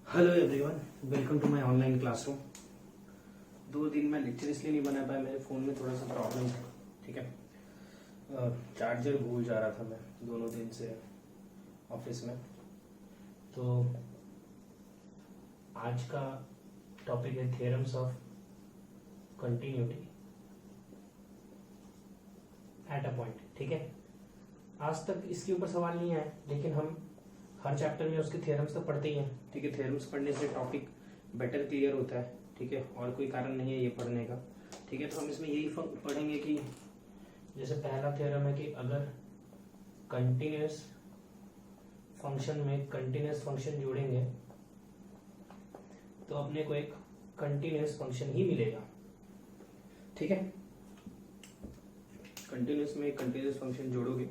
Hello everyone, welcome to my online classroom. 2 दिन में lecture इसलिए नहीं बना पाया, मेरे फ़ोन में थोड़ा सा प्रॉब्लम था। ठीक है, चार्जर भूल जा रहा था मैं 2 दिन से ऑफिस में। तो आज का टॉपिक है theorems of continuity at a point. ठीक है, आज तक इसके ऊपर सवाल नहीं आए, लेकिन हम हर चैप्टर में उसके थ्योरम्स तो पढ़ते ही हैं। ठीक है, थ्योरम्स पढ़ने से टॉपिक बेटर क्लियर होता है। ठीक है, और कोई कारण नहीं है ये पढ़ने का। ठीक है, तो हम इसमें यही पढ़ेंगे कि जैसे पहला थ्योरम है कि अगर कंटिन्यूस फंक्शन में कंटिन्यूस फंक्शन जोड़ेंगे तो अपने को एक कंटिन्यूस फंक्शन ही मिलेगा। ठीक है, कंटिन्यूस में एक कंटिन्यूस फंक्शन जोड़ोगे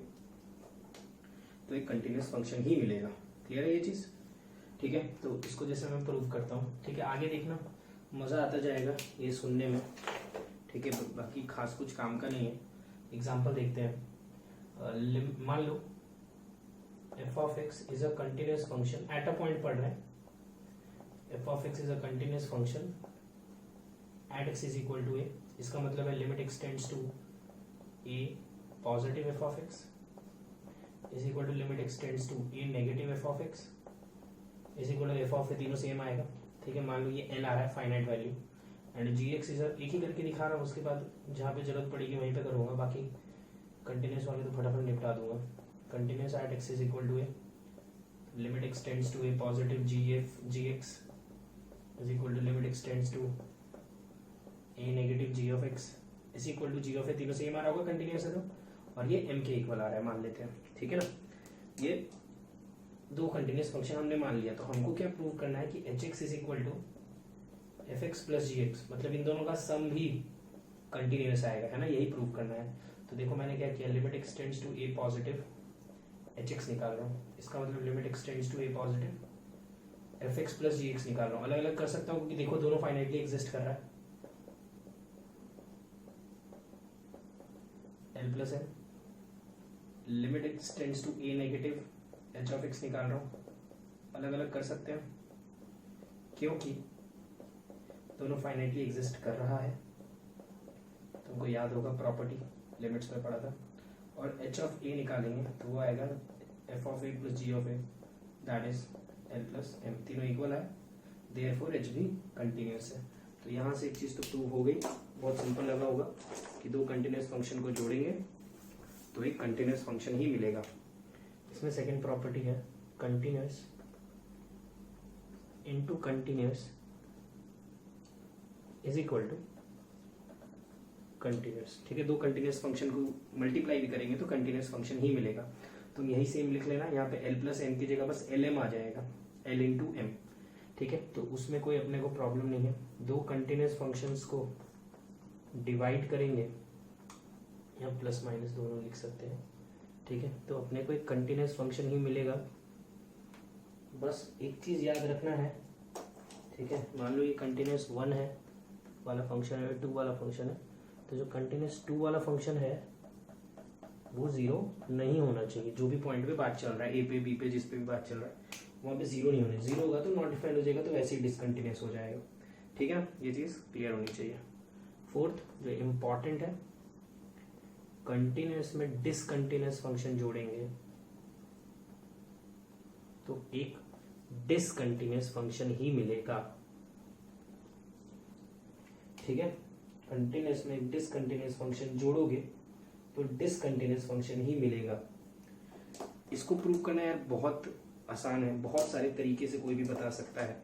तो एक कंटिन्यूस फंक्शन ही मिलेगा। क्लियर है ये चीज? ठीक है, तो इसको जैसे मैं प्रूव करता हूँ। ठीक है, आगे देखना, मजा आता जाएगा ये सुनने में। ठीक है, बाकी खास कुछ काम का नहीं है। एग्जांपल देखते हैं। मान लो f of x is a continuous function at a point पढ़ रहे हैं। F of x is a continuous function at x is equal to a. इसका मतलब है limit x tends to a positive f of x is equal to limit x tends to a negative f of x is equal to f of a. तीनों same आएगा। ठीक है, मान लो ये N आ रहा है finite value, and g x is एक ही करके दिखा रहा हूँ। उसके बाद जहाँ पे जरूरत पड़ेगी वहीं पे करूँगा, बाकी कंटिन्यूस वाले तो फटाफट निपटा दूंगा। Continuous at x is equal to a, limit x tends to a positive g x is equal to limit x tends to a negative g of x is equal to g of a. तीनों same आ रहा होगा continuous है तो, और ये M के equal आ रहा है मान लेते हैं। ठीक है ना, ये दो कंटिन्यूस फंक्शन हमने मान लिया। तो हमको क्या प्रूव करना है कि h x is equal to f x plus g x, मतलब इन दोनों का सम भी कंटिन्यूस आएगा, है ना, यही प्रूव करना है। तो देखो मैंने क्या किया, limit x tends to a positive h x निकाल रहा हूँ। इसका मतलब limit x tends to a positive f x plus g x निकाल रहा हूँ। अलग अलग कर सकता हूँ क्योंकि देखो दोनों फाइनाइटली एग्जिस्ट कर रहा है। L plus n, limit x tends to a negative h of x निकाल रहा हूँ। अलग अलग कर सकते हैं क्योंकि दोनों फाइनाइटली एग्जिस्ट कर रहा है। तुमको याद होगा प्रॉपर्टी, लिमिट्स में पढ़ा था। और एच ऑफ ए निकालेंगे तो वो आएगा f of a plus g of a, that is l plus m. तीनों इक्वल है, देयरफॉर एच भी कंटिन्यूस है। तो यहाँ से एक चीज तो प्रूव हो गई। बहुत सिंपल लगा होगा कि दो कंटिन्यूस फंक्शन को जोड़ेंगे तो एक कंटिन्यूस फंक्शन ही मिलेगा। इसमें सेकंड प्रॉपर्टी है continuous into continuous is equal to continuous. ठीक है, दो कंटिन्यूस फंक्शन को मल्टीप्लाई भी करेंगे तो कंटिन्यूस फंक्शन ही मिलेगा। तुम यही सेम लिख लेना, यहाँ पे एल प्लस एम की जगह बस एल एम आ जाएगा, एल इंटू एम। ठीक है, तो उसमें कोई अपने को प्रॉब्लम नहीं है। दो कंटिन्यूस फंक्शंस को डिवाइड करेंगे, यहाँ प्लस माइनस दोनों लिख सकते हैं। ठीक है, तो अपने को एक कंटिन्यूस फंक्शन ही मिलेगा। बस एक चीज याद रखना है। ठीक है, मान लो ये कंटिन्यूस 1 है वाला फंक्शन है, 2 वाला फंक्शन है, तो जो कंटिन्यूस 2 वाला फंक्शन है वो 0 नहीं होना चाहिए। जो भी पॉइंट पे बात चल रहा है, ए पे बी पे जिस पे भी बात चल रहा है वहां पे 0 नहीं होना। 0 होगा तो नॉट डिफाइंड हो जाएगा, तो वैसे ही डिसकंटिन्यूस हो जाएगा। ठीक है, ये चीज क्लियर होनी चाहिए। फोर्थ जो इम्पॉर्टेंट है, कंटिन्यूस में डिसकंटिन्यूस फंक्शन जोड़ेंगे तो एक डिसकंटिन्यूस फंक्शन ही मिलेगा। ठीक है, कंटिन्यूस में एक डिसकंटिन्यूस फंक्शन जोड़ोगे तो डिसकंटिन्यूस फंक्शन ही मिलेगा। इसको प्रूव करना यार बहुत आसान है, बहुत सारे तरीके से कोई भी बता सकता है।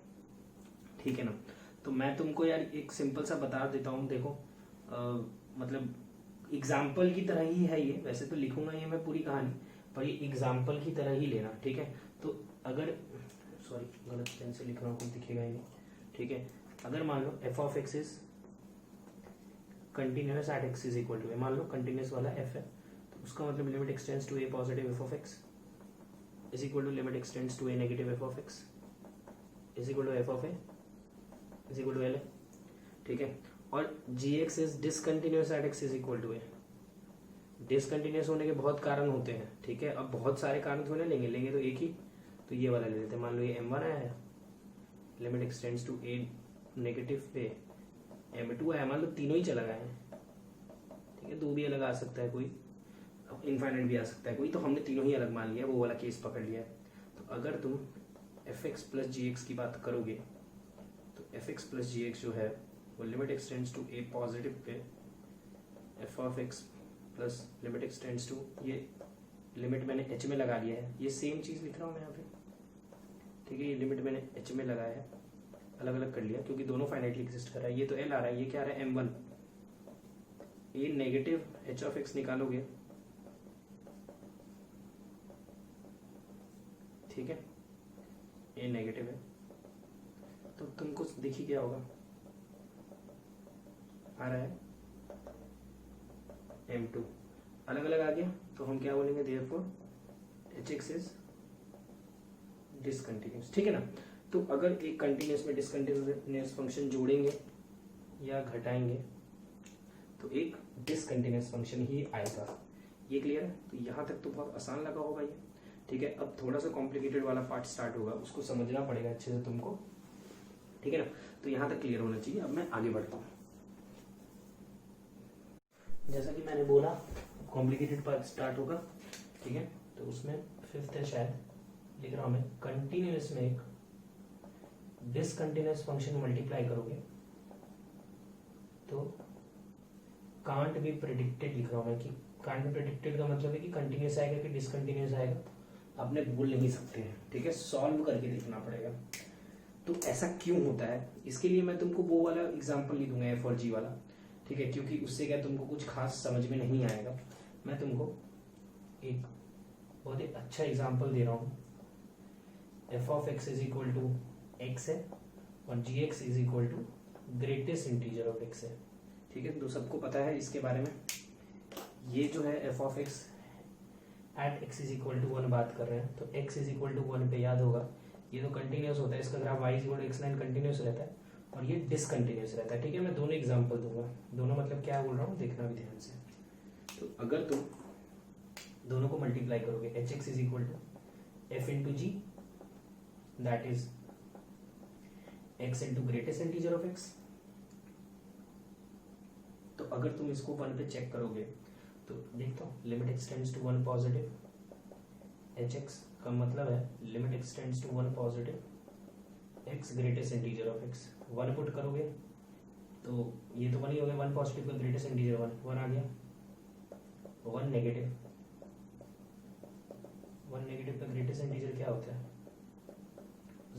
ठीक है ना, तो मैं तुमको यार एक सिंपल सा बता देता हूँ। देखो मतलब एग्जाम्पल की तरह ही है ये, वैसे तो लिखूंगा ये मैं पूरी कहानी, पर ये एग्जाम्पल की तरह ही लेना। ठीक है, तो अगर सॉरी गलत पेन से लिख रहा हूँ, कुछ दिखेगा ही नहीं। ठीक है, अगर मान लो f of x is continuous at x is equal to a, मान लो कंटिन्यूस वाला एफ है, तो उसका मतलब limit x tends to a positive f of x is equal to limit x tends to a negative f of x is equal to f of a is equal to l. ठीक है, और g x is discontinuous at x is equal to a. Discontinuous होने के बहुत कारण होते हैं। ठीक है, अब बहुत सारे कारण थोड़े लेंगे तो एक ही, तो ये वाला ले लेते हैं। मान लो ये m1 आया है, limit x tends to a negative पे m2 है, मान लो तीनों ही चला गए हैं, ठीक है, 2 भी अलग आ सकता है कोई, इनफाइनाइट भी आ सकता है कोई, तो हमने तीनों ही अलग मान लिया, वो वाला केस पकड़ लिया है। तो अगर तुम fx प्लस जी एक्स की बात करोगे तो fx प्लस जी एक्स जो है वो limit x tends to a positive पे f of x plus limit x tends to, ये लिमिट मैंने एच में लगा लिया है, ये सेम चीज़ लिख रहा हूँ मैं यहाँ पे, ठीक है, ये लिमिट मैंने एच में लगाया है, अलग अलग कर लिया क्योंकि दोनों फाइनाइटली एग्जिस्ट कर रहा है। ये तो एल आ रहा है, ये क्या आ रहा है m1, A negative h of x निकालोगे, ठीक है, ए नेगेटिव है तो तुमको देखिए क्या होगा, आ रहा है m2 अलग अलग आ गया, तो हम क्या बोलेंगे, देयरफॉर hx इज डिसकंटिन्यूअस, ठीक है ना। तो अगर एक कंटिन्यूअस में डिसकंटिन्यूअस फंक्शन जोड़ेंगे या घटाएंगे तो एक डिसकंटिन्यूअस फंक्शन ही आएगा, ये क्लियर है। तो यहाँ तक तो बहुत आसान लगा होगा ये, ठीक है। अब थोड़ा सा कॉम्प्लिकेटेड वाला पार्ट स्टार्ट होगा, उसको समझना पड़ेगा अच्छे से तुमको, ठीक है ना। तो यहाँ तक क्लियर होना चाहिए। अब मैं आगे बढ़ता हूँ। जैसा कि मैंने बोला कॉम्प्लिकेटेड पार्ट स्टार्ट होगा, ठीक है। तो उसमें फिफ्थ है शायद, लिख रहा हूँ मैं, कंटिन्यूअस में एक डिसकंटिन्यूअस फंक्शन मल्टीप्लाई करोगे तो कांट बी प्रेडिक्टेड लिख रहा हूँ मैं, कि कांट बी प्रेडिक्टेड का मतलब है कि कंटिन्यूअस आएगा कि डिसकंटिन्यूअस आएगा, आपने बोल नहीं सकते हैं, ठीक है, सॉल्व करके देखना पड़ेगा। तो ऐसा क्यों होता है, इसके लिए मैं तुमको वो वाला एग्जांपल नहीं दूंगा एफ और जी वाला, ठीक है, क्योंकि उससे क्या तुमको कुछ खास समझ में नहीं आएगा। मैं तुमको एक बहुत ही अच्छा एग्जांपल दे रहा हूँ। F of x is equal to x है और g x is equal to greatest integer of x है, ठीक है। तो सबको पता है इसके बारे में। ये जो है f of x at x is equal to 1 बात कर रहे हैं, तो एक्स इज इक्वल टू 1 पे याद होगा ये तो कंटिन्यूअस होता है, इसका graph y is equal to x line continuous रहता है और ये डिसकंटिन्यूअस रहता है, ठीक है। मैं दोनों एग्जांपल दूंगा, दोनों मतलब क्या बोल रहा हूँ देखना भी ध्यान से। तो अगर तुम दोनों को मल्टीप्लाई करोगे, h x is equal to f into g that is x into greatest integer of x, तो अगर तुम इसको 1 पे चेक करोगे तो देखता हूँ limit x tends to 1 positive, h x का मतलब है limit x tends to 1 positive x greatest integer of x. 1 put करोगे तो ये तो 1 ही हो गया, 1 पॉजिटिव का ग्रेटेस्ट इंटीजर 1 आ गया, 1 नेगेटिव, 1 नेगेटिव का ग्रेटेस्ट इंटीजर क्या होता है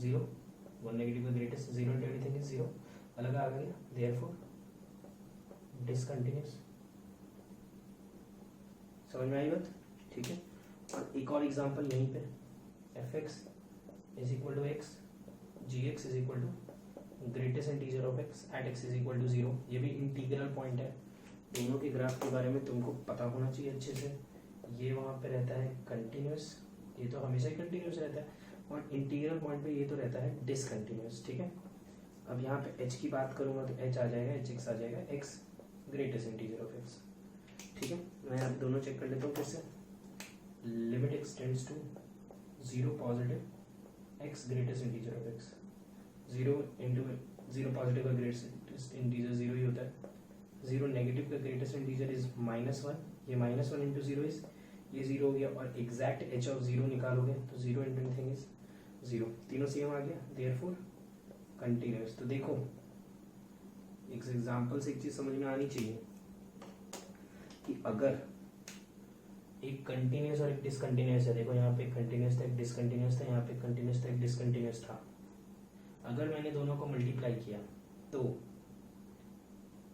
0, 1 नेगेटिव का ग्रेटेस्ट 0 इंटू एनीथिंग इज 0, अलग आ गया, देयरफॉर डिसकंटिन्यूअस। समझ में आई बात, ठीक है। और एक और एग्जांपल यहीं पे, f x is equal to x, g x is equal to greatest integer of x at x is equal to 0, ये भी इंटीग्रल पॉइंट है। दोनों के ग्राफ के बारे में तुमको पता होना चाहिए अच्छे से। ये वहाँ पे रहता है कंटिन्यूअस, ये तो हमेशा ही कंटिन्यूअस रहता है, और इंटीग्रल पॉइंट पे ये तो रहता है डिसकंटिन्यूअस, ठीक है। अब यहाँ पे एच की बात करूंगा तो एच आ जाएगा, एच एक्स आ जाएगा, x greatest integer of x, ठीक है। मैं अब दोनों चेक कर लेता हूँ फिर से। Limit x tends to 0 positive x greatest integer of x, 0 into 0 positive का ग्रेटेस्ट इंटीजर 0 ही होता है, 0 नेगेटिव का ग्रेटेस्ट इंटीजर इज -1, ये -1 इंटू 0 इज, ये 0 हो गया, और एग्जैक्ट एच ऑफ 0 निकालोगे तो 0 इंटू एनीथिंग इज 0, तीनों सेम आ गया, देयरफॉर कंटिन्यूअस। तो देखो एक एग्जांपल से एक चीज समझ में आनी चाहिए कि अगर एक कंटिन्यूअस और एक डिसकंटिन्यूअस है, देखो यहाँ पे कंटिन्यूअस था, एक डिसकंटिन्यूअस था, यहाँ पे कंटिन्यूअस था, एक डिसकंटिन्यूअस था, अगर मैंने दोनों को मल्टीप्लाई किया तो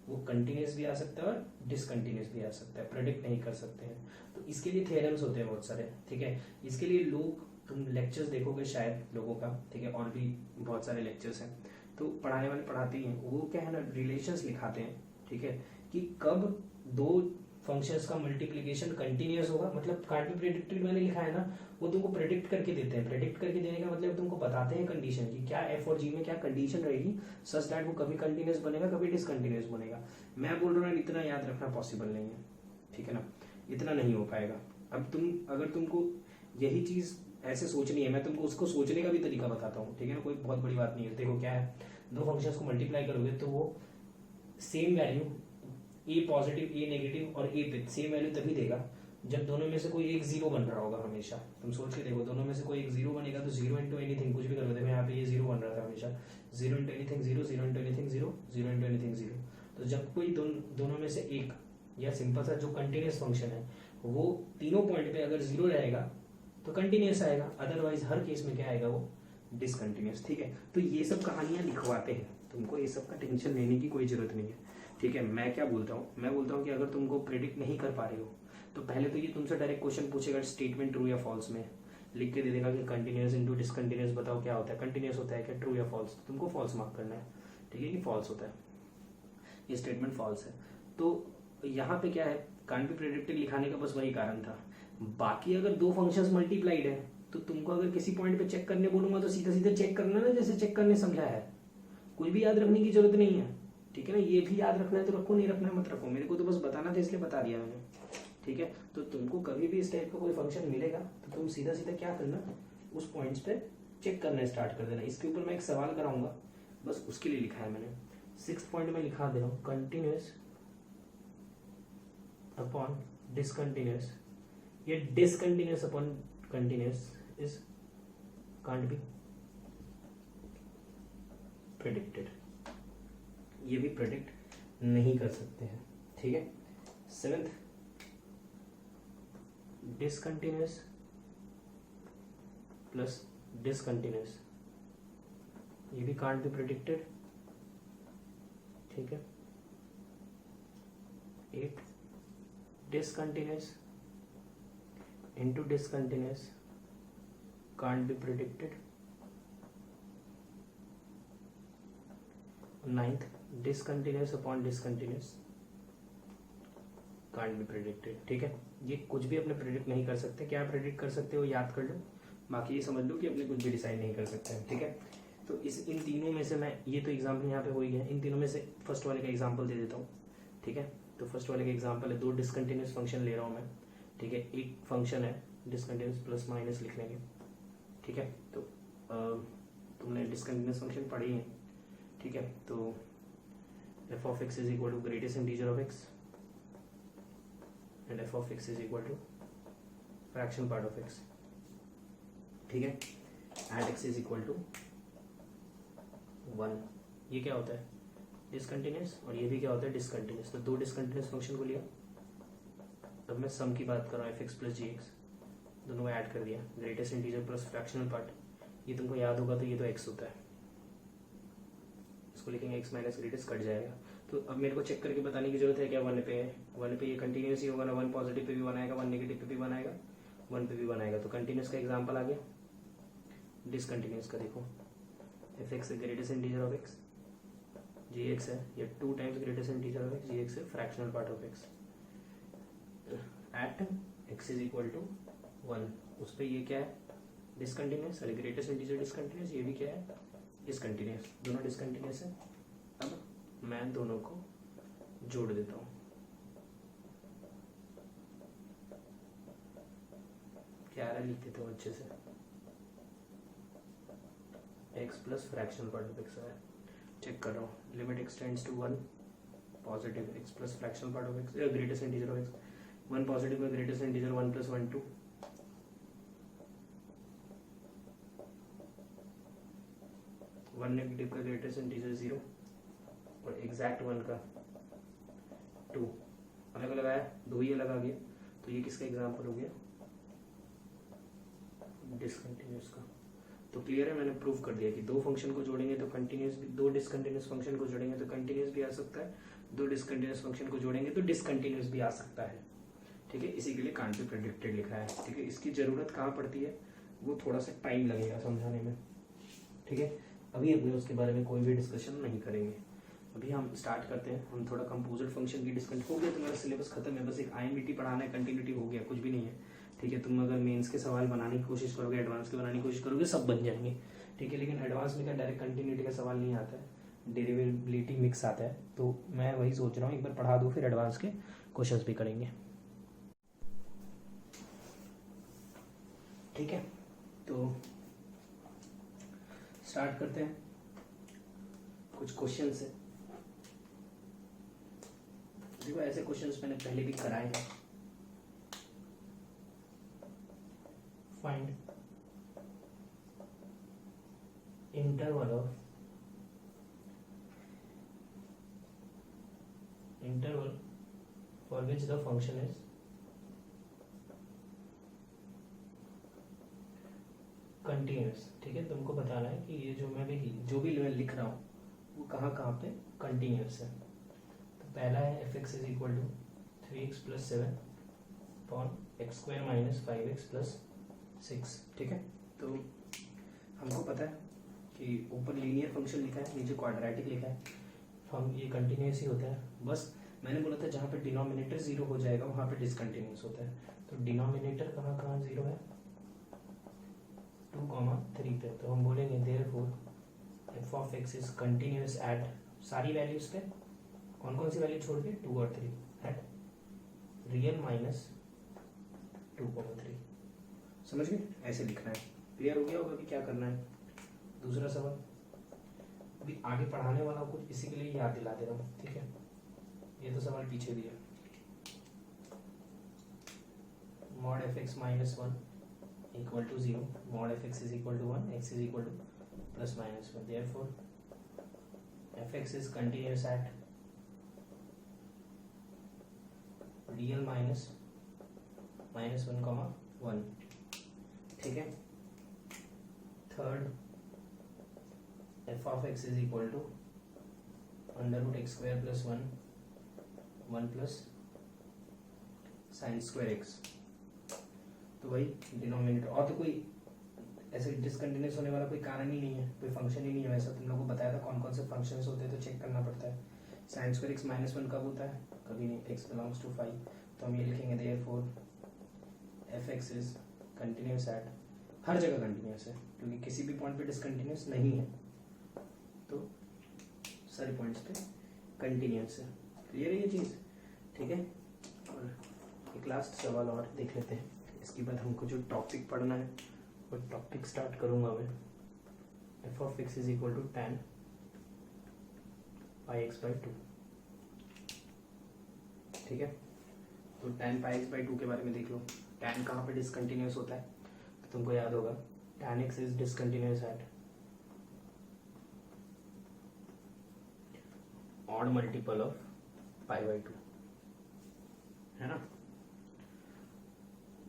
वो कंटिन्यूअस भी आ सकता है और डिसकंटिन्यूअस भी आ सकता है, प्रेडिक्ट नहीं कर सकते हैं। तो इसके लिए थ्योरम्स होते हैं बहुत सारे, ठीक है। इसके लिए लोग, तुम लेक्चर्स देखोगे शायद लोगों का, ठीक है, और भी बहुत सारे लेक्चर्स हैं, तो पढ़ाने वाले पढ़ाते ही हैं, वो क्या है ना रिलेशंस लिखाते हैं, ठीक है, कि कब दो फंक्शंस का मल्टीप्लिकेशन कंटिन्यूअस होगा, मतलब कांट बी प्रेडिक्टेड मैंने लिखा है ना, वो तुमको प्रेडिक्ट करके देते हैं। प्रेडिक्ट करके देने का मतलब तुमको बताते हैं कंडीशन की क्या एफ और जी में क्या कंडीशन रहेगी, सच दैट वो कभी कंटिन्यूअस बनेगा कभी डिसकंटिन्यूअस बनेगा। मैं बोल रहा हूँ इतना याद रखना पॉसिबल नहीं है, ठीक है ना, इतना नहीं हो पाएगा। अब तुम अगर तुमको यही चीज ऐसे सोचनी है, मैं तुमको उसको सोचने का भी तरीका बताता हूँ, ठीक है ना, कोई बहुत बड़ी बात नहीं है। देखो क्या है, दो फंक्शंस को मल्टीप्लाई करोगे तो वो सेम वैल्यू, ए पॉजिटिव ए नेगेटिव और ए पे सेम वैल्यू तभी देगा जब दोनों में से कोई एक जीरो बन रहा होगा हमेशा। तुम सोच के देखो, दोनों में से कोई एक जीरो बनेगा तो जीरो इंटू एनीथिंग कुछ भी करो, देखो यहाँ पे ये जीरो बन रहा था हमेशा, zero into anything zero, zero into anything zero, zero into anything zero. तो जब कोई दोनों में से एक, या सिंपल सा जो कंटिन्यूस फंक्शन है वो तीनों पॉइंट पे अगर जीरो रहेगा तो कंटिन्यूस आएगा, अदरवाइज हर केस में क्या आएगा, वो डिसकंटिन्यूस। ठीक है, तो ये सब कहानियां लिखवाते हैं, तुमको ये सब का टेंशन लेने की कोई जरूरत नहीं है। ठीक है, मैं क्या बोलता हूँ, मैं बोलता हूँ कि अगर तुमको प्रेडिक्ट नहीं कर पा रहे हो तो पहले तो ये तुमसे डायरेक्ट क्वेश्चन पूछेगा स्टेटमेंट ट्रू या फॉल्स में, लिख के दे देगा कि कंटिन्यूस इंटू डिसकंटिन्यूस बताओ क्या होता है, कंटिन्यूस होता है क्या, ट्रू या फॉल्स, तुमको फॉल्स मार्क करना है। ठीक है, कि फॉल्स होता है, ये स्टेटमेंट फॉल्स है। तो यहाँ पे क्या है, कांट बी प्रेडिक्टेड लिखाने का बस वही कारण था। बाकी अगर दो फंक्शंस मल्टीप्लाइड है तो तुमको अगर किसी पॉइंट पे चेक करने बोलूंगा तो सीधा सीधा चेक करना ना, जैसे चेक करने समझा है, कुछ भी याद रखने की जरूरत नहीं है। ठीक है ना, ये भी याद रखना है तो रखो, नहीं रखना है मत रखो, मेरे को तो बस बताना था इसलिए बता दिया मैंने। ठीक है, तो तुमको कभी भी इस टाइप का कोई फंक्शन मिलेगा तो तुम सीधा सीधा क्या करना, उस पॉइंट्स पे चेक करना स्टार्ट कर देना। इसके ऊपर मैं एक सवाल कराऊंगा, बस उसके लिए लिखा है मैंने। 6th पॉइंट में लिखा दे रहा हूँ, कंटिन्यूस अपॉन डिसकंटिन्यूस, ये discontinuous upon continuous is can't be predicted, ये भी प्रेडिक्ट नहीं कर सकते हैं। ठीक है, 7th डिसकंटिन्यूस प्लस डिसकंटिन्यूस, ये भी कांट बी प्रेडिक्टेड। ठीक है, 8 discontinuous into discontinuous can't be predicted। 9th discontinuous upon discontinuous can't be predicted। ठीक है, ये कुछ भी अपने प्रेडिक्ट नहीं कर सकते, क्या प्रेडिक्ट कर सकते हो याद कर लो, बाकी ये समझ लो कि अपने कुछ भी डिसाइड नहीं कर सकते हैं। ठीक है, तो इन तीनों में से मैं, ये तो एग्जाम्पल यहाँ पे हो ही गया, इन तीनों में से फर्स्ट वाले का एग्जाम्पल दे देता हूँ। ठीक है, तो फर्स्ट वाले का एग्जाम्पल है, दो डिसकंटिन्यूस फंक्शन ले रहा हूँ मैं। ठीक है, एक फंक्शन है डिसकंटिन्यूस प्लस माइनस लिख लेंगे। ठीक है, तो तुमने डिसकंटिन्यूस फंक्शन पढ़ी है। ठीक है, तो f of x is equal to greatest integer of x and f of x is equal to fraction part of x. ठीक है, and x is equal to 1। ये क्या होता है, डिसकंटिन्यूस, और ये भी क्या होता है, डिसकंटिन्यूस। तो दो डिसकंटिन्यूस फंक्शन को लिया, अब मैं सम की बात कर रहा हूँ, F x plus g x, दोनों को ऐड कर दिया, greatest integer plus fractional part, ये तुमको याद होगा तो ये तो x होता है, इसको लिखेंगे x माइनस ग्रेटेस्ट, कट जाएगा। तो अब मेरे को चेक करके बताने की जरूरत है क्या, 1 पे है, 1 पे ये कंटिन्यूस ही होगा ना, 1 पॉजिटिव पे भी 1 आएगा, 1 नेगेटिव पे भी 1 आएगा, 1 पे भी 1 आएगा। तो कंटिन्यूस का एग्जाम्पल आ गया। डिसकंटिन्यूस का देखो, f x greatest integer of x, g x है, ये 2 times greatest integer of x, g x है fractional part of x, at x is equal to 1, उस पर ये क्या है, डिसकंटिन्यूस, अरे ग्रेटेस्ट इंटीजर डिसकंटिन्यूस, ये भी क्या है, डिसकंटिन्यूस, दोनों डिसकंटिन्यूस है। अब मैं दोनों को जोड़ देता हूँ, क्या लिख देता हूँ अच्छे से, x plus fractional part of x है, चेक कर रहा हूँ, limit x tends to 1, positive x plus fractional part of x, greatest integer of x, 1 positive में ग्रेटेस्ट इंटीजर 1 प्लस 1 2, 1 नेगेटिव का ग्रेटेस्ट इंटीजर 0 और एग्जैक्ट 1 का 2, अलग अलग आया, 2 ही अलग आ गया, तो ये किसका एग्जाम्पल हो गया, डिसकंटिन्यूस का। तो क्लियर है, मैंने प्रूव कर दिया कि दो फंक्शन को जोड़ेंगे तो कंटिन्यूस भी, दो डिसकंटिन्यूस फंक्शन को जोड़ेंगे तो कंटिन्यूस भी आ सकता है, दो डिसकंटिन्यूस फंक्शन को जोड़ेंगे तो डिसकंटिन्यूस भी आ सकता है। ठीक है, इसी के लिए कांट बी प्रेडिक्टेड लिखा है। ठीक है, इसकी जरूरत कहाँ पड़ती है, वो थोड़ा सा टाइम लगेगा समझाने में। ठीक है, अभी अपने उसके बारे में कोई भी डिस्कशन नहीं करेंगे, अभी हम स्टार्ट करते हैं। हम थोड़ा कंपोजिट फंक्शन की डिस्कशन हो गया, तुम्हारा सिलेबस खत्म है, बस एक आईएमपीटी पढ़ाना है, कंटिन्यूटी हो गया, कुछ भी नहीं है। ठीक है, तुम अगर मेंस के सवाल बनाने की कोशिश करोगे, एडवांस के बनाने की कोशिश करोगे, सब बन जाएंगे। ठीक है, लेकिन एडवांस में क्या डायरेक्ट कंटिन्यूटी का सवाल नहीं आता है, डेरिवेबिलिटी मिक्स आता है। तो मैं वही सोच रहा हूँ एक बार पढ़ा दूँ, फिर एडवांस के क्वेश्चंस भी करेंगे। ठीक है, तो स्टार्ट करते हैं कुछ क्वेश्चन से। देखो ऐसे क्वेश्चंस मैंने पहले भी कराए हैं। Find interval for which the function is continuous। ठीक है, तुमको बताना है कि ये जो मैं लिख रहा हूँ वो कहाँ कहाँ पे कंटिन्यूस है। तो पहला है f(x) is equal to 3x + 7 upon x² - 5x + 6। ठीक है, तो हमको पता है कि ऊपर लीनियर फंक्शन लिखा है, नीचे क्वाड्रेटिक लिखा है, हम ये कंटिन्यूस ही होता है। बस मैंने बोला था जहाँ पे डिनोमिनेटर 0 हो जाएगा वहाँ पे डिसकंटिन्यूस होता है। तो डिनोमिनेटर कहाँ कहाँ 0 है, 2, 3 पे। तो हम बोलेंगे therefore f(x) is continuous eight सारी वैल्यूज पे, कौन कौन सी वैल्यू छोड़ के 2 और 3, एट रियल माइनस 2, 3। समझ गए, ऐसे लिखना है। क्लियर हो गया होगा कि क्या करना है। दूसरा सवाल अभी आगे पढ़ाने वाला कुछ इसी के लिए याद दिला दे रहा हूँ। ठीक है, ये तो सवाल पीछे दिया। mod f(x) - 1 equal to 0, mod f(x) is equal to 1, x is equal to +-1। Therefore f(x) is continuous at real minus -1, 1। ठीक है, third f(x) is equal to √x² + 1 + sin²x। तो भाई डिनोमिनेटर, और तो कोई ऐसे डिसकंटिन्यूस होने वाला कोई कारण ही नहीं है, कोई फंक्शन ही नहीं है। वैसा तुम लोगों को बताया था कौन कौन से फंक्शंस होते हैं, तो चेक करना पड़ता है। sin²x -1 कब होता है, कभी नहीं, x बिलोंग्स टू 5। तो हम ये लिखेंगे therefore f(x) is continuous at, हर जगह कंटिन्यूस है क्योंकि किसी भी पॉइंट पे डिसकंटिन्यूस नहीं है, तो सारे पॉइंट्स पे कंटिन्यूस है। क्लियर है ये चीज़। ठीक है, और एक लास्ट सवाल और देख लेते हैं, इसके बाद हमको जो टॉपिक पढ़ना है वो टॉपिक स्टार्ट करूंगा मैं। f(x) is equal to tan πx/2। ठीक है, तो tan πx/2 के बारे में देख लो। tan कहाँ पे डिसकंटिन्यूस होता है, तो तुमको याद होगा tan x is discontinuous at odd multiple of π/2, है ना।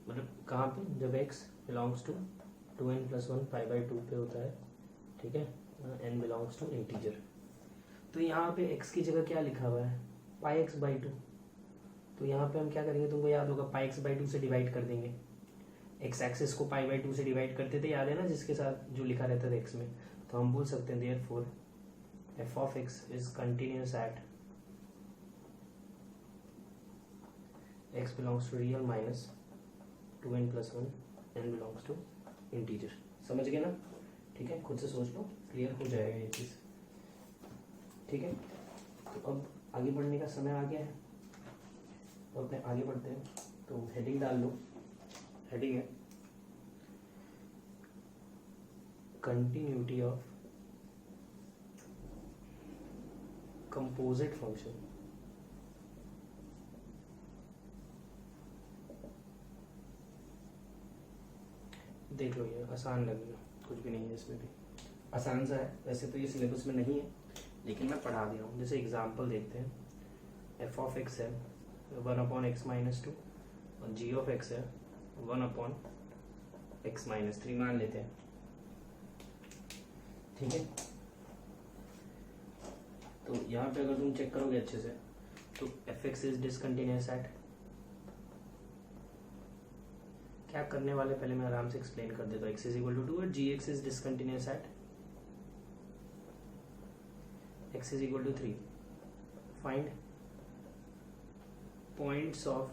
मतलब कहाँ पे, जब x बिलोंग्स टू 2n + 1 π/2 पे होता है। ठीक है, n बिलोंग्स टू इंटीजर। तो यहाँ पे x की जगह क्या लिखा हुआ है, πx/2। तो यहाँ पे हम क्या करेंगे, तुमको याद होगा πx/2 से डिवाइड कर देंगे। x एक्सिस को π/2 से डिवाइड करते थे, याद है ना, जिसके साथ जो लिखा रहता था x में। तो हम बोल सकते हैं therefore f(x) is continuous at x belongs to real minus 2n + 1, n belongs to integer. समझ गए ना। ठीक है, खुद से सोच लो, क्लियर हो जाएगा ये चीज़। ठीक है, तो अब आगे बढ़ने का समय आ गया है, तो अपने आगे बढ़ते हैं। तो हेडिंग डाल लो, हेडिंग है कंटिन्यूटी ऑफ कंपोजिट फंक्शन। देख लो, ये आसान लगेगा, कुछ भी नहीं है इसमें भी, आसान सा है। वैसे तो ये सिलेबस में नहीं है, लेकिन मैं पढ़ा दिया हूँ। जैसे एग्जांपल देखते हैं, f(x) है 1/x - 2 और g(x) है 1/x - 3 मान लेते हैं। ठीक है, तो यहाँ पे अगर तुम चेक करोगे अच्छे से, तो f(x) इज डिसकंटिन्यूस एट, क्या करने वाले पहले मैं आराम से एक्सप्लेन कर देता हूँ। x इज इक्वल टू 2 और gx is discontinuous at x is equal to 3। Find points of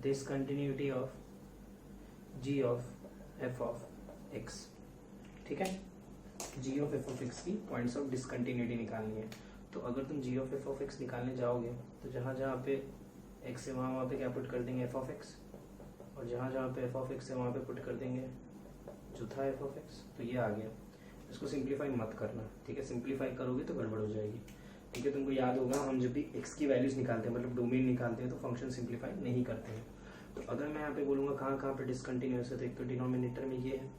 discontinuity of g of f of x। ठीक है, g of f of x की पॉइंट्स ऑफ डिसकंटिन्यूटी निकालनी है। तो अगर तुम g of f of x निकालने जाओगे तो जहाँ जहाँ पे x है वहाँ पे क्या पुट कर देंगे f ऑफ x, और जहाँ जहाँ पे f ऑफ x है वहाँ पे पुट कर देंगे जो था एफ ऑफ एक्स, तो ये आ गया। इसको सिंप्लीफाई मत करना, ठीक है, सिंप्लीफाई करोगे तो गड़बड़ हो जाएगी, ठीक है। तुमको याद होगा हम जब भी एक्स की वैल्यूज निकालते हैं, मतलब डोमेन निकालते हैं, तो फंक्शन सिंप्लीफाई नहीं करते हैं। तो अगर मैं यहाँ पे बोलूँगा कहाँ कहाँ पे डिसकंटिन्यूअस है, तो एक तो डिनोमिनेटर में ये है,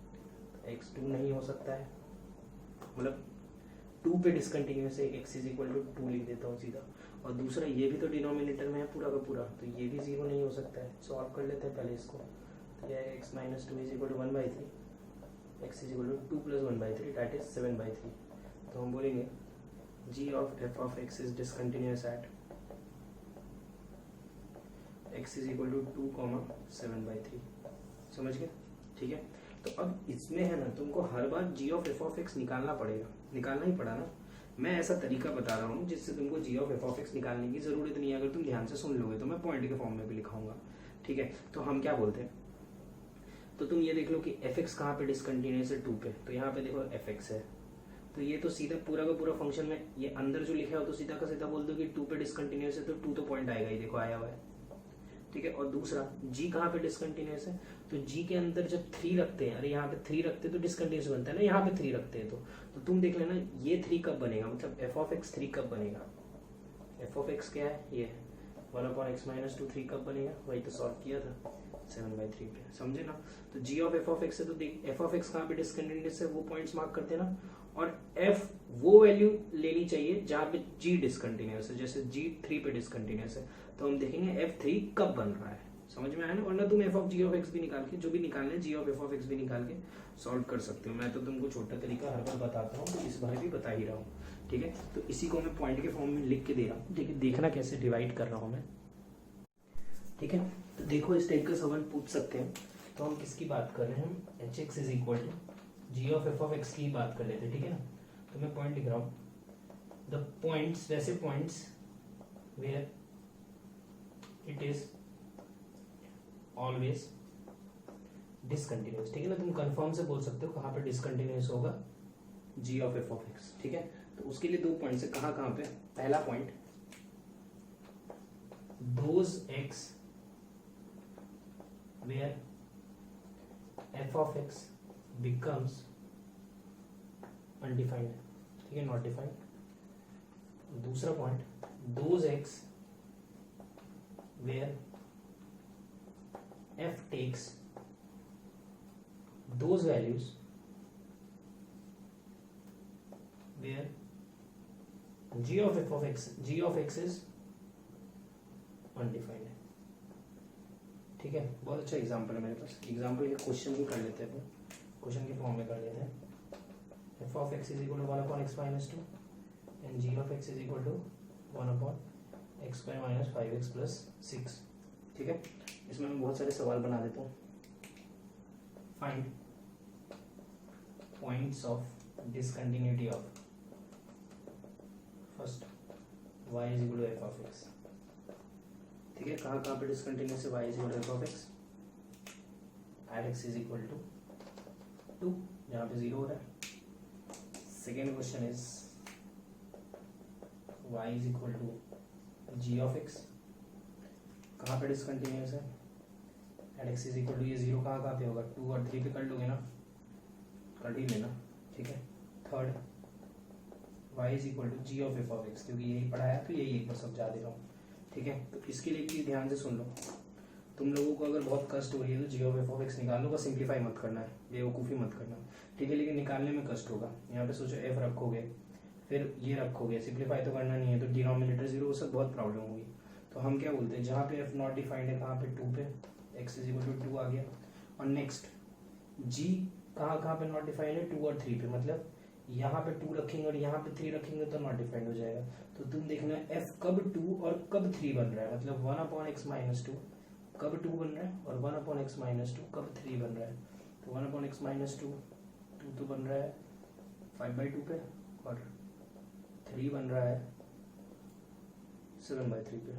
एक्स टू नहीं हो सकता है, मतलब 2 पे डिसकंटिन्यूअस है, एक्स इज इक्वल टू 2 लिख देता हूँ सीधा। और दूसरा ये भी तो डिनोमिनेटर में है पूरा का पूरा, तो ये भी 0 नहीं हो सकता है। सॉल्व कर लेते हैं पहले इसको, तो ये है x minus two is equal to 1/3, x is equal to 2 + 1/3 that is 7/3। तो हम बोलेंगे g of f of x is discontinuous at x is equal to 2, 7/3। समझ गए, ठीक है। तो अब इसमें है ना, तुमको हर बार g of f of x निकालना पड़ेगा, निकालना ही पड़ा ना। मैं ऐसा तरीका बता रहा हूँ जिससे तुमको g of f of x निकालने की जरूरत नहीं है। अगर तुम ध्यान से सुन लोगे तो मैं पॉइंट के फॉर्म में भी लिखाऊंगा, ठीक है। तो हम क्या बोलते हैं, तो तुम ये देख लो कि fx कहाँ पे डिसकंटिन्यूअस है, 2 पे, तो यहाँ पे देखो fx है, तो ये तो सीधा पूरा का पूरा फंक्शन में ये अंदर जो लिखा है तो सीधा का सीधा बोल दो कि 2 पे डिसकंटिन्यूअस है, तो 2 तो पॉइंट आएगा ही, देखो आया हुआ है, ठीक है। और दूसरा g कहाँ पे डिसकंटिन्यूअस है, तो g के अंदर जब 3 रखते हैं, अरे यहाँ पे 3 रखते हैं तो डिसकंटिन्यूअस बनता है ना, यहाँ पे 3 रखते हैं तो तुम देख लेना ये 3 कब बनेगा, मतलब f ऑफ x 3 कब बनेगा। f ऑफ x क्या है, ये 1/x - 2 3 कब बनेगा, वही तो सॉल्व किया था 7/3 पे, समझे ना। तो g of f of x है, तो देख f ऑफ x कहाँ पे डिसकंटिन्यूअस है, वो पॉइंट्स मार्क करते हैं ना। और f वो वैल्यू लेनी चाहिए जहाँ पे g डिसकंटिन्यूअस है, जैसे g 3 पे डिसकंटिन्यूअस है, तो हम देखेंगे f3 कब बन रहा है, समझ में आया ना। वरना तुम f of g of x भी निकाल के, जो भी निकालना है g of f of x भी निकाल के सॉल्व कर सकते हो। मैं तो तुमको छोटा तरीका हर बार बताता हूँ, तो इस बार भी बता ही रहा हूँ, ठीक है। तो इसी को मैं पॉइंट के फॉर्म में लिख के दे रहा हूँ, ठीक है। देखना कैसे डिवाइड कर रहा हूँ मैं, ठीक है। तो देखो इस टाइप का सवाल पूछ सकते हैं। तो हम किसकी बात कर रहे हैं, h x is equal to g of f of x की बात कर लेते हैं, ठीक है ना। तो मैं पॉइंट लिख रहा हूँ, द पॉइंट्स, वैसे points where it is always discontinuous, ठीक है ना। तुम कंफर्म से बोल सकते हो कहाँ पे डिसकंटिन्यूअस होगा जी ऑफ एफ ऑफ एक्स, ठीक है। तो उसके लिए 2 पॉइंट्स है, कहाँ कहाँ पे। पहला point, those x where f of x becomes undefined, ठीक है, not defined। दूसरा point, those x where f takes those values where g of f of x is undefined है, ठीक है। बहुत अच्छा एग्जांपल है मेरे पास, एग्जांपल के क्वेश्चन ही कर लेते हैं, क्वेश्चन के फॉर्म में कर लेते हैं। f of x is equal to 1/x - 2 and g of x is equal to 1/x² - 5x + 6, ठीक है। इसमें मैं बहुत सारे सवाल बना देता हूँ। Find points of discontinuity of first y is equal to f of x, ठीक है। कहाँ कहाँ पे डिसकंटिन्यूअस है, y is equal to f of x at x is equal to 2, जहाँ पे 0 हो रहा है। Second question is y is equal to g of x, कहाँ पे डिसकंटिन्यूअस है, at x is equal to, ये 0 कहाँ पे होगा, 2 और 3 पे कर लोगे ना, कर ही लेना, ठीक है। Third, y is equal to g of f of x, क्योंकि यही पढ़ाया तो यही एक बार समझा दे रहा हूँ, ठीक है। तो इसके लिए प्लीज ध्यान से सुन लो। तुम लोगों को अगर बहुत कष्ट हो रही है तो जी ऑफ एफ ऑफ एक्स निकाल लो, बस सिंप्लीफाई मत करना है, बेवकूफ़ी मत करना, ठीक है। लेकिन निकालने में कष्ट होगा। यहाँ पे सोचो एफ रखोगे, फिर ये रखोगे, सिंप्लीफाई तो करना नहीं है, तो डिनोमिनेटर 0 वो सब बहुत प्रॉब्लम होगी। तो हम क्या बोलते हैं, जहाँ पे एफ नॉट डिफाइंड है, कहाँ पे 2 पे, एक्स इज इक्वल टू 2 आ गया। और नेक्स्ट जी कहाँ पे नॉट डिफाइंड है, 2 और 3 पे, मतलब यहाँ पे 2 रखेंगे और यहाँ पे 3 रखेंगे तो नॉट डिफाइंड हो जाएगा। तो तुम देखना f कब 2 और कब 3 बन रहा है, मतलब 1/x - 2 कब 2 बन रहा है और 1/x - 2 कब 3 बन रहा है। तो 1/x - 2 2 तो बन रहा है 5/2 पे, और 3 बन रहा है 7/3 पे,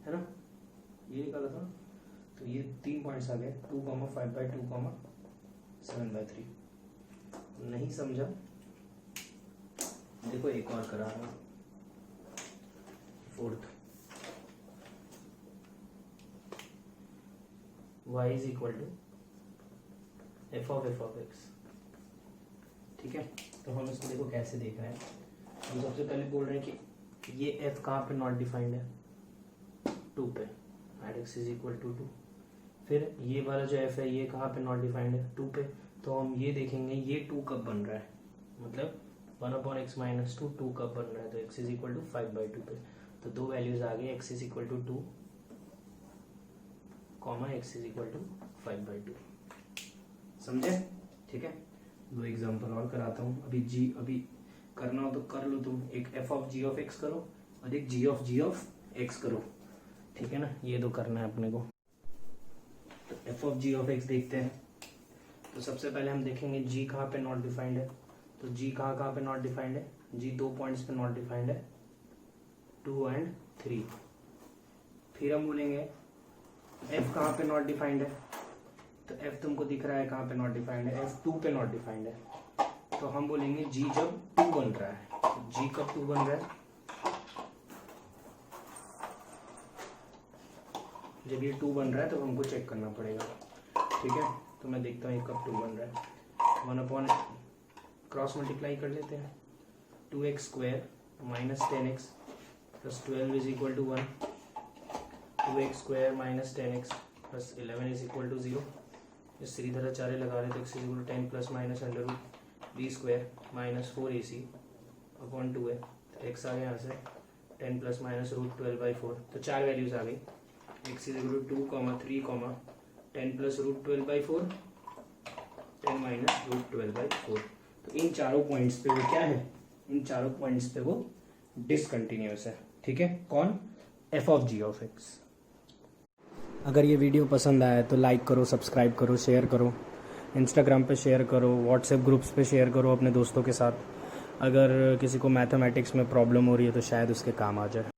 है ना, ये निकाला था। तो ये 3 पॉइंट्स आ गए, 2, 5/2, 7/3। नहीं समझा, देखो एक और करा रहा हूं, fourth, y is equal to f of x. ठीक है, तो हम इसको देखो कैसे देख रहे हैं। हम सबसे पहले बोल रहे हैं कि ये एफ कहाँ पे नॉट डिफाइंड है, 2 पे, at x is equal to 2। फिर ये वाला जो एफ है ये कहाँ पे नॉट डिफाइंड है, 2 पे। तो हम ये देखेंगे ये 2 कब बन रहा है, मतलब 1/x माइनस 2 कब बन रहा है, तो x इज इक्वल टू 5/2 पे। तो दो वैल्यूज आ गई, x is equal to 2 comma x is equal to 5/2। समझे? ठीक है, दो एग्जांपल और कराता हूँ। अभी करना हो तो कर लो तुम। एक f of g of x करो और एक g ऑफ x करो। ठीक है ना, ये दो करना है अपने को। तो f of g of x देखते हैं। तो सबसे पहले हम देखेंगे g कहाँ पे नॉट डिफाइंड है। तो g कहाँ पे नॉट डिफाइंड है, g 2 पॉइंट्स पे नॉट डिफाइंड है, 2 और 3। फिर हम बोलेंगे f कहाँ पे नॉट डिफाइंड है। तो f तुमको दिख रहा है कहाँ पे नॉट डिफाइंड है, f 2 पे नॉट डिफाइंड है। तो हम बोलेंगे g जब 2 बन रहा है, तो g कब 2 बन रहा है, जब ये 2 बन रहा है तो हमको चेक करना पड़ेगा। ठीक है, तो मैं देखता हूँ ये कब 2 बन रहा है। 1 अपॉन क्रॉस मल्टीप्लाई कर लेते हैं, 2x square minus 10x plus 12 is equal to 1, 2x square minus 10x plus 11 is equal to 0। इस सीधी तरह चारे लगा रहे तो x is equal to 10 plus minus under root b square minus 4ac upon 2 है। तो x आ गया यहाँ से 10 प्लस माइनस रूट 12/4। तो 4 वैल्यूज आ गई, x is equal to 2, 3, 10 plus root 12/4, 10 minus root 12/4। तो इन चारों पॉइंट्स पे वो क्या है, इन चारों पॉइंट्स पे वो डिसकंटिन्यूअस है। ठीक है, कौन, f of g of x. अगर ये वीडियो पसंद आया तो लाइक करो, सब्सक्राइब करो, शेयर करो, इंस्टाग्राम पे शेयर करो, व्हाट्सएप ग्रुप्स पे शेयर करो अपने दोस्तों के साथ। अगर किसी को मैथमेटिक्स में प्रॉब्लम हो रही है तो शायद उसके काम आ जाए।